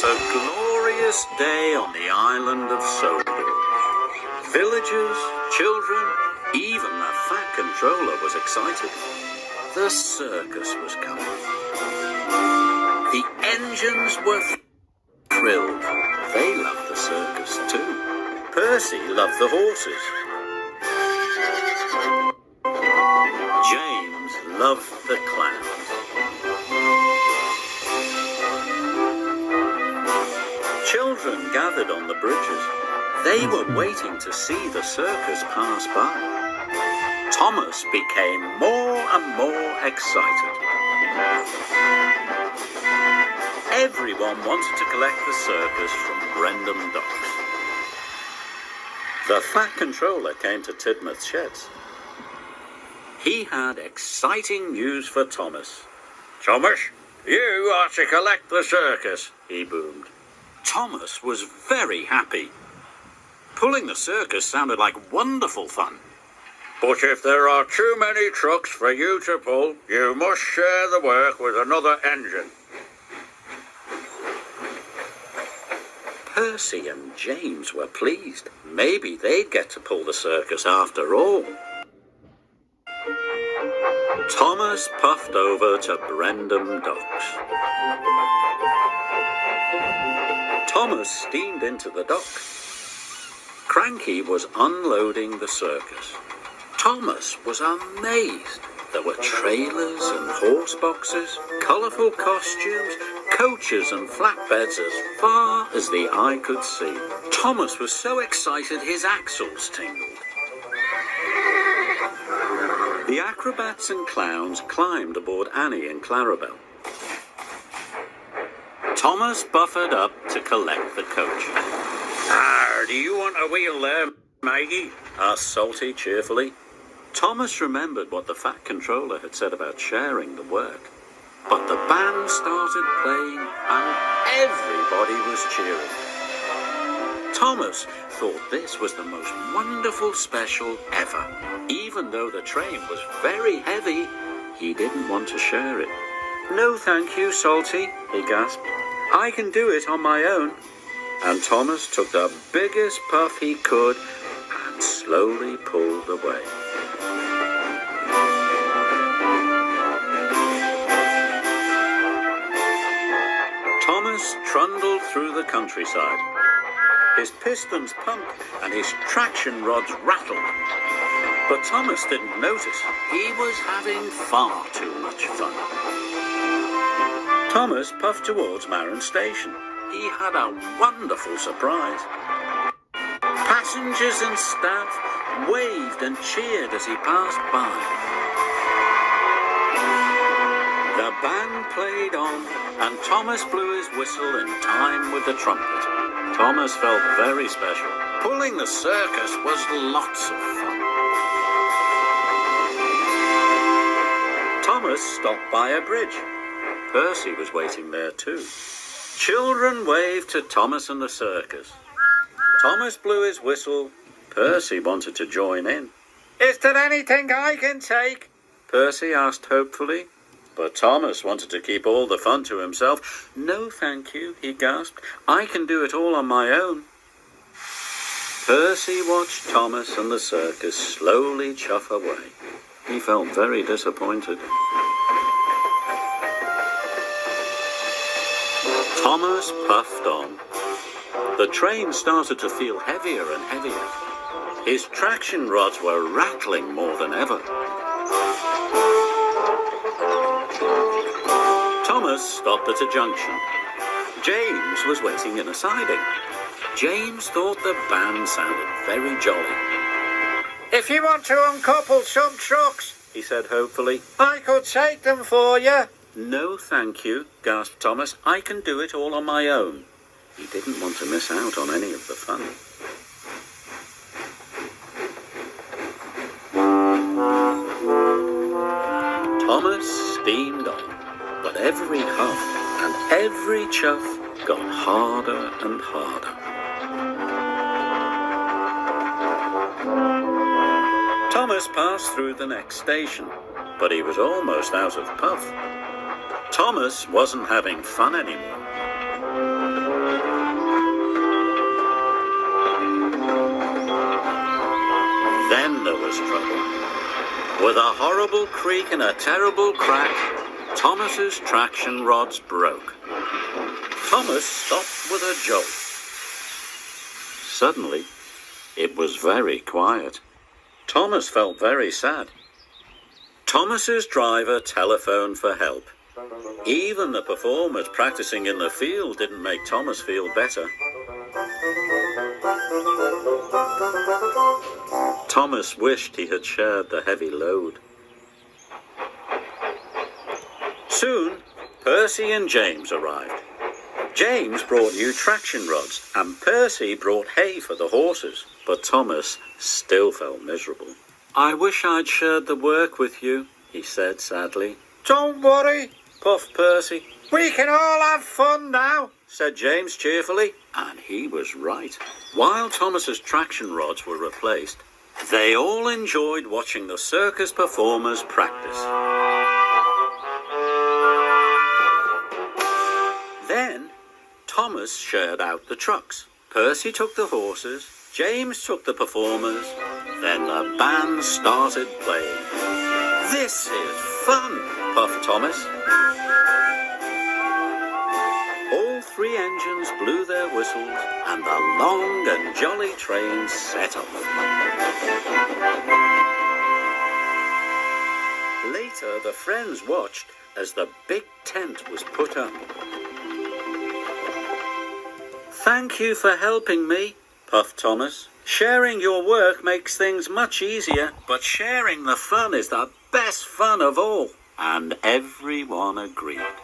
was a glorious day on the island of Sodor. Villagers, children, even the fat controller was excited. The circus was coming. The engines were thrilled. They loved the circus too. Percy loved the horses. James loved the clowns. Children gathered on the bridges. They were waiting to see the circus pass by. Thomas became more and more excited. Everyone wanted to collect the circus from Brendam Docks. The fat controller came to Tidmouth's sheds. He had exciting news for Thomas. "Thomas, you are to collect the circus," he boomed. Thomas was very happy. Pulling the circus sounded like wonderful fun. "But if there are too many trucks for you to pull, you must share the work with another engine." Percy and James were pleased. Maybe they'd get to pull the circus after all. Thomas puffed over to Brendam Docks. Thomas steamed into the dock. Cranky was unloading the circus. Thomas was amazed. There were trailers and horse boxes, colourful costumes, coaches and flatbeds as far as the eye could see. Thomas was so excited his axles tingled. The acrobats and clowns climbed aboard Annie and Clarabelle. Thomas buffered up to collect the coaches. "Do you want a wheel there, Maggie?" asked Salty cheerfully. Thomas remembered what the fat controller had said about sharing the work. But the band started playing and everybody was cheering. Thomas thought this was the most wonderful special ever. Even though the train was very heavy, he didn't want to share it. "No, thank you, Salty," he gasped. "I can do it on my own." And Thomas took the biggest puff he could and slowly pulled away. Thomas trundled through the countryside. His pistons pumped and his traction rods rattled. But Thomas didn't notice. He was having far too much fun. Thomas puffed towards Marron Station. He had a wonderful surprise. Passengers and staff waved and cheered as he passed by. The band played on, and Thomas blew his whistle in time with the trumpet. Thomas felt very special. Pulling the circus was lots of fun. Thomas stopped by a bridge. Percy was waiting there too. Children waved to Thomas and the circus. Thomas blew his whistle. Percy wanted to join in. "Is there anything I can take?" Percy asked hopefully. But Thomas wanted to keep all the fun to himself. "No, thank you," he gasped. "I can do it all on my own." Percy watched Thomas and the circus slowly chuff away. He felt very disappointed. Thomas puffed on. The train started to feel heavier and heavier. His traction rods were rattling more than ever. Thomas stopped at a junction. James was waiting in a siding. James thought the band sounded very jolly. "If you want to uncouple some trucks," he said hopefully, "I could take them for you." "No, thank you," gasped Thomas. "I can do it all on my own." He didn't want to miss out on any of the fun. Thomas steamed on, but every huff and every chuff got harder and harder. Thomas passed through the next station, but he was almost out of puff. Thomas wasn't having fun anymore. Then there was trouble. With a horrible creak and a terrible crack, Thomas's traction rods broke. Thomas stopped with a jolt. Suddenly, it was very quiet. Thomas felt very sad. Thomas's driver telephoned for help. Even the performers practicing in the field didn't make Thomas feel better. Thomas wished he had shared the heavy load. Soon, Percy and James arrived. James brought new traction rods, and Percy brought hay for the horses, but Thomas still felt miserable. "I wish I'd shared the work with you," he said sadly. "Don't worry," puffed Percy. "We can all have fun now," said James cheerfully, and he was right. While Thomas's traction rods were replaced, they all enjoyed watching the circus performers practice. Then, Thomas shared out the trucks. Percy took the horses, James took the performers, then the band started playing. "This is fun," puffed Thomas. All three engines blew their whistles, and the long and jolly train set off. Later, the friends watched as the big tent was put up. "Thank you for helping me," puffed Thomas. "Sharing your work makes things much easier, but sharing the fun is the best fun of all." And everyone agreed.